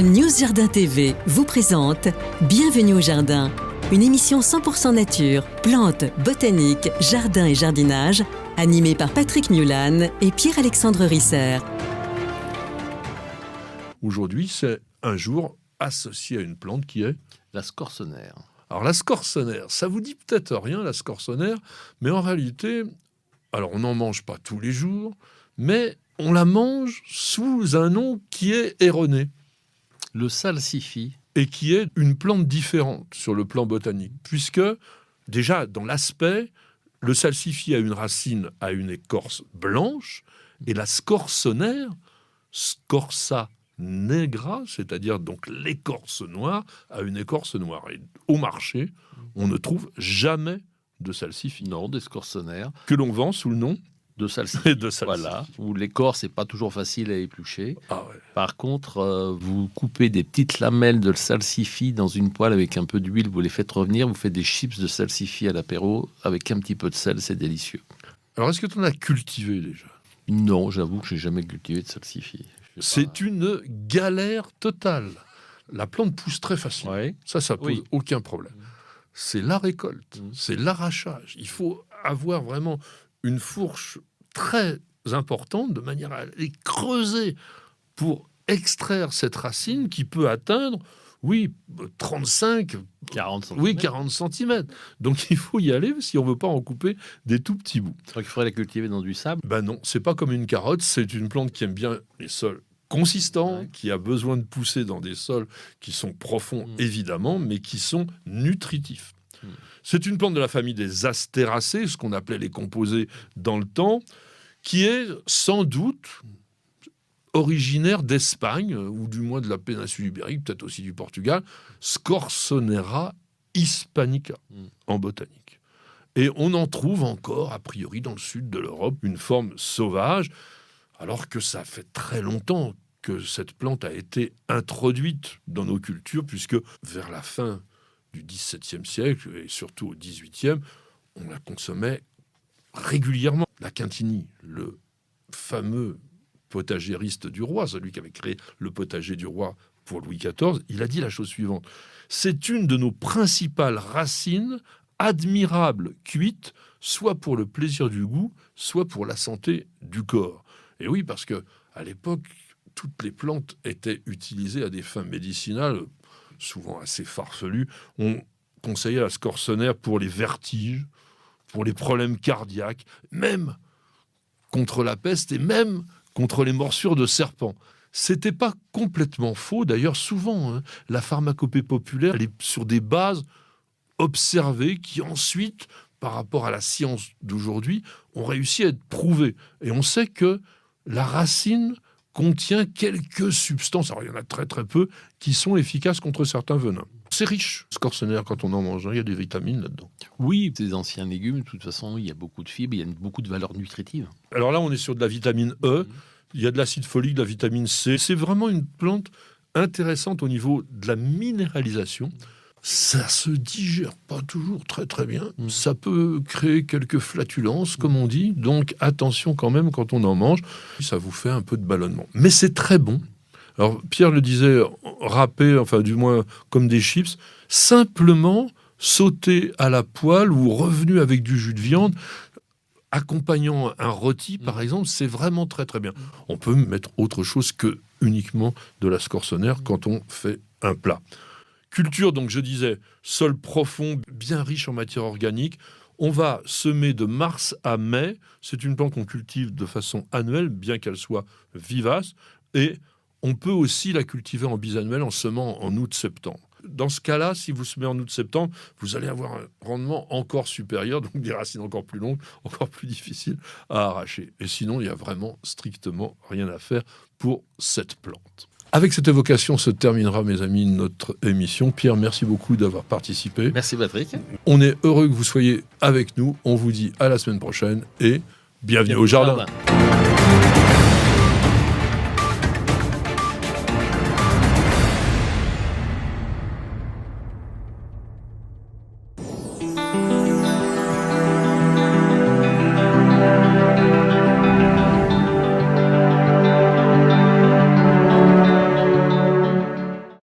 News Jardin TV vous présente Bienvenue au Jardin, une émission 100% nature, plantes, botanique, jardin et jardinage, animée par Patrick Mulan et Pierre-Alexandre Risser. Aujourd'hui, c'est un jour associé à une plante qui est la scorsonère. Alors la scorsonère, ça vous dit peut-être rien la scorsonère, mais en réalité, alors on n'en mange pas tous les jours, mais on la mange sous un nom qui est erroné. Le salsifis. Et qui est une plante différente sur le plan botanique, puisque déjà dans l'aspect, le salsifis a une racine à une écorce blanche, et la scorsonère, scorsa negra, c'est-à-dire donc l'écorce noire, a une écorce noire. Et au marché, on ne trouve jamais de salsifis. Non, des scorsonères. Que l'on vend sous le nom de salsifis. de salsifis. Voilà, où l'écorce n'est pas toujours facile à éplucher. Ah ouais. Par contre, vous coupez des petites lamelles de salsifis dans une poêle avec un peu d'huile, vous les faites revenir, vous faites des chips de salsifis à l'apéro avec un petit peu de sel, c'est délicieux. Alors, est-ce que tu en as cultivé déjà ? Non, j'avoue que je n'ai jamais cultivé de salsifis. C'est une galère totale. La plante pousse très facilement. Ouais. Ça pose aucun problème. C'est la récolte, c'est l'arrachage. Il faut avoir vraiment une fourche très importante de manière à aller creuser pour extraire cette racine qui peut atteindre, 40 cm. 40 cm. Donc il faut y aller si on ne veut pas en couper des tout petits bouts. Donc il faudrait la cultiver dans du sable. Ben non, c'est pas comme une carotte, c'est une plante qui aime bien les sols consistants, qui a besoin de pousser dans des sols qui sont profonds évidemment, mais qui sont nutritifs. C'est une plante de la famille des astéracées, ce qu'on appelait les composés dans le temps, qui est sans doute originaire d'Espagne, ou du moins de la péninsule ibérique, peut-être aussi du Portugal, Scorsonera hispanica en botanique. Et on en trouve encore, a priori, dans le sud de l'Europe, une forme sauvage, alors que ça fait très longtemps que cette plante a été introduite dans nos cultures, puisque vers la fin du XVIIe siècle, et surtout au XVIIIe, on la consommait régulièrement. La Quintini, le fameux potagériste du roi, celui qui avait créé le potager du roi pour Louis XIV, il a dit la chose suivante. C'est une de nos principales racines, admirable cuite, soit pour le plaisir du goût, soit pour la santé du corps. Et oui, parce que à l'époque, toutes les plantes étaient utilisées à des fins médicinales, souvent assez farfelues. On conseillait la scorsonère pour les vertiges, pour les problèmes cardiaques, même contre la peste et même contre les morsures de serpents. C'était pas complètement faux. D'ailleurs, souvent, la pharmacopée populaire, elle est sur des bases observées qui ensuite, par rapport à la science d'aujourd'hui, ont réussi à être prouvées. Et on sait que la racine contient quelques substances, alors il y en a très très peu, qui sont efficaces contre certains venins. C'est riche, scorsonère, quand on en mange, il y a des vitamines là-dedans. Oui, des anciens légumes, de toute façon, il y a beaucoup de fibres, il y a beaucoup de valeurs nutritives. Alors là, on est sur de la vitamine E, il y a de l'acide folique, de la vitamine C. C'est vraiment une plante intéressante au niveau de la minéralisation. Ça se digère pas toujours très très bien. Ça peut créer quelques flatulences, comme on dit. Donc attention quand même quand on en mange. Ça vous fait un peu de ballonnement. Mais c'est très bon. Alors Pierre le disait, râpé, enfin du moins comme des chips, simplement sauté à la poêle ou revenu avec du jus de viande, accompagnant un rôti par exemple, c'est vraiment très très bien. On peut mettre autre chose que uniquement de la scorsonère quand on fait un plat. Culture, donc je disais, sol profond, bien riche en matière organique. On va semer de mars à mai. C'est une plante qu'on cultive de façon annuelle, bien qu'elle soit vivace. Et on peut aussi la cultiver en bisannuel en semant en août-septembre. Dans ce cas-là, si vous semez en août-septembre, vous allez avoir un rendement encore supérieur, donc des racines encore plus longues, encore plus difficiles à arracher. Et sinon, il n'y a vraiment strictement rien à faire pour cette plante. Avec cette évocation se terminera, mes amis, notre émission. Pierre, merci beaucoup d'avoir participé. Merci Patrick. On est heureux que vous soyez avec nous. On vous dit à la semaine prochaine et bienvenue au jardin.